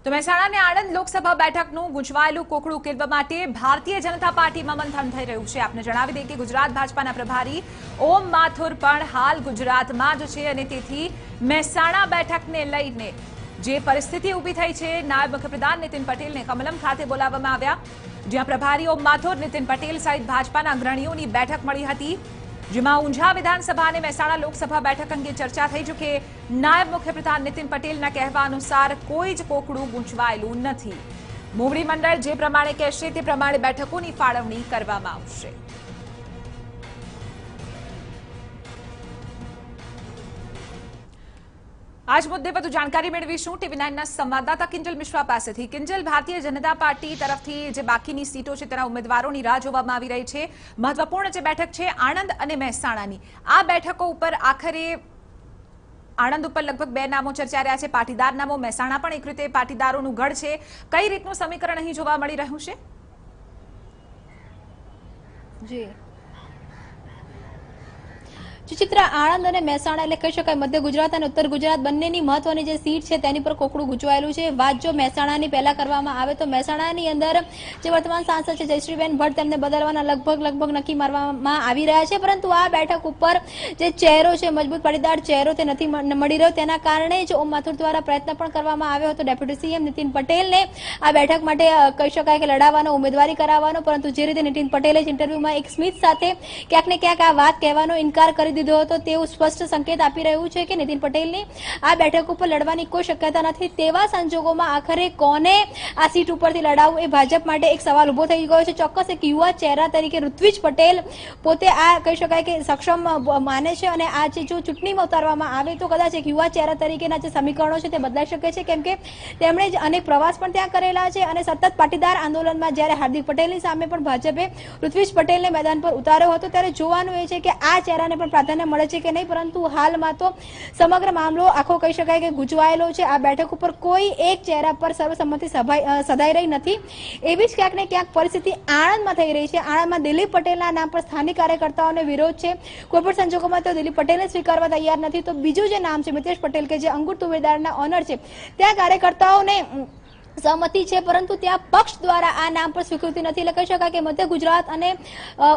તો મહેસાણા અને આણંદ લોકસભા બેઠકનું ગૂંચવાયેલું કોકડું ઉકેલવા માટે ભારતીય જનતા પાર્ટીમાં મંથન થઈ રહ્યું છે। આપને જણાવી દઈએ કે ગુજરાત ભાજપાના પ્રભારી ઓમ માથુર પણ હાલ ગુજરાતમાં જ છે અને તેથી મહેસાણા બેઠકને લઈને જે પરિસ્થિતિ ઊભી થઈ છે, નાયબ મુખ્યપ્રધાન નીતિન પટેલને કમલમ ખાતે બોલાવવામાં આવ્યા, જ્યાં પ્રભારી ઓમ માથુર, નીતિન પટેલ સહિત ભાજપાના અગ્રણીઓની બેઠક મળી હતી, જેમાં ઊંઝા વિધાનસભા અને મહેસાણા લોકસભા બેઠક અંગે ચર્ચા થઈ। જો કે નાયબ મુખ્યપ્રધાન નીતિન પટેલના કહેવા અનુસાર કોઈ જ કોકડું ગૂંચવાયેલું નથી। મોવડી મંડળ જે પ્રમાણે કહેશે તે પ્રમાણે બેઠકોની ફાળવણી કરવામાં આવશે। आज मुद्दे पर जानकारी मेळवीशुं टीवी 9 संवाददाता किंजल मिश्रा पासेथी। किंजल, भारतीय जनता पार्टी तरफथी जे बाकीनी सीटो छे तेना उम्मीदवारोनी राह जोवामां आवी रही छे। महत्वपूर्ण जे बैठक छे आणंद अने महेसाणानी, आ बैठको उपर आखरे आणंद उपर लगभग 2 नामों चर्चा रह्या छे, पाटीदार नामो, महेसाणा पण एक रीते पाटीदारोनुं गढ़ छे। कई रीतनुं समीकरण અહીં જોવા મળી રહ્યું છે? જી ચિત્રા, આણંદ અને મહેસાણા એટલે કહી શકાય મધ્ય ગુજરાત અને ઉત્તર ગુજરાત બંનેની મહત્વની જે સીટ છે તેની પર કોકડું ગૂંચવાયેલું છે। વાત જો મહેસાણાની પહેલા કરવામાં આવે તો મહેસાણાની અંદર જે વર્તમાન સાંસદ છે જયશ્રીબેન ભટ્ટ, તેમને બદલવાના લગભગ નક્કી મારવામાં આવી રહ્યા છે, પરંતુ આ બેઠક ઉપર જે ચહેરો છે, મજબૂત પાટીદાર ચહેરો તે નથી મળી રહ્યો। તેના કારણે જ ઓમ માથુર દ્વારા પ્રયત્ન પણ કરવામાં આવ્યો હતો ડેપ્યુટી સીએમ નીતિન પટેલને આ બેઠક માટે કહી શકાય કે લડાવવાનો, ઉમેદવારી કરાવવાનો, પરંતુ જે રીતે નીતિન પટેલે જ ઇન્ટરવ્યુમાં એક સ્મિત સાથે ક્યાંક ને ક્યાંક આ વાત કહેવાનો ઇનકાર કરી દીધો હતો, તેવું સ્પષ્ટ સંકેત આપી રહ્યું છે કે નીતિન પટેલની આ બેઠક ઉપર લડવાની કોઈ શક્યતા નથી। તેવા સંજોગોમાં આખરે કોને આ સીટ ઉપરથી લડાવવું એ ભાજપ માટે એક સવાલ ઉભો થઈ ગયો છે। ચોક્કસ એક યુવા ચહેરા તરીકે ઋત્વિજ પટેલ પોતે આ કહી શકાય કે સક્ષમ માને છે અને આ જે જો ચૂંટણીમાં ઉતારવામાં આવે તો કદાચ એક યુવા ચહેરા તરીકેના જે સમીકરણો છે તે બદલાઈ શકે છે, કેમ કે તેમણે જ અનેક પ્રવાસ પણ ત્યાં કરેલા છે અને સતત પાટીદાર આંદોલનમાં જ્યારે હાર્દિક પટેલની સામે પણ ભાજપે ઋત્વિજ પટેલને મેદાન પર ઉતાર્યો હતો, ત્યારે જોવાનું એ છે કે આ ચહેરાને પણ પ્રાધાન્ય મળે છે કે નહીં, પરંતુ હાલમાં તો સમગ્ર મામલો આખો કહી શકાય કે ગૂંચવાયેલો છે। આ બેઠક ઉપર કોઈ એક ચહેરા પર સર્વસંમતિ સધાઈ રહી નથી, એવી જ ક્યાંક ને ક્યાંક પરિસ્થિતિ આણંદમાં થઈ રહી છે। આણંદમાં દિલીપ પટેલના નામ પર સ્થાનિક કાર્યકર્તાઓને વિરોધ છે, કોઈ પણ સંજોગોમાં તો દિલીપ પટેલને સ્વીકારવા તૈયાર નથી। તો બીજું જે નામ છે મિતેશ પટેલ કે જે અંગુર તુવેરદારના ઓનર છે, ત્યાં કાર્યકર્તાઓને સહમતિ છે, પરંતુ ત્યાં પક્ષ દ્વારા આ નામ પર સ્વીકૃતિ નથી। એટલે કહી શકાય કે મધ્ય ગુજરાત અને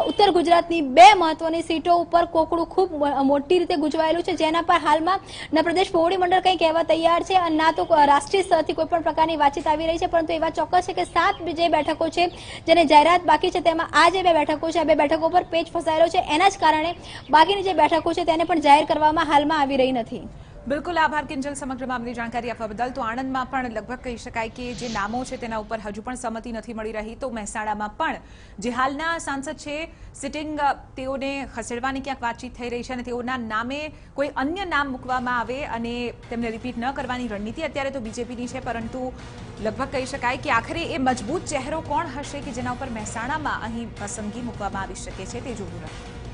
ઉત્તર ગુજરાતની 2 મહત્વની સીટો ઉપર કોકડું ખૂબ મોટી રીતે ગૂંચવાયેલું છે, જેના પર હાલમાં ન પ્રદેશ મોવડી મંડળ કંઈ કહેવા તૈયાર છે અને ના તો રાષ્ટ્રીય સ્તરથી કોઈ પણ પ્રકારની વાતચીત આવી રહી છે, પરંતુ એવા ચોક્કસ છે કે 7 જે બેઠકો છે જેને જાહેરાત બાકી છે, તેમાં આ જે 2 બેઠકો છે, આ 2 બેઠકો પર પેચ ફસાયેલો છે। એના જ કારણે બાકીની જે બેઠકો છે તેને પણ જાહેર કરવામાં હાલમાં આવી રહી નથી। બિલકુલ આભાર કિંજલ, સમગ્ર મામલે જાણકારી આપવા બદલ। તો આણંદમાં પણ લગભગ કહી શકાય કે જે નામો છે તેના ઉપર હજુ પણ સહમતિ નથી મળી રહી, તો મહેસાણામાં પણ જે હાલના સાંસદ છે સિટિંગ, તેઓને ખસેડવાની ક્યાંક વાતચીત થઈ રહી છે અને તેઓના નામે કોઈ અન્ય નામ મૂકવામાં આવે અને તેમને રિપીટ ન કરવાની રણનીતિ અત્યારે તો બીજેપીની છે, પરંતુ લગભગ કહી શકાય કે આખરે એ મજબૂત ચહેરો કોણ હશે કે જેના ઉપર મહેસાણામાં અહીં પસંદગી મૂકવામાં આવી શકે છે તે જોવું રહ્યું।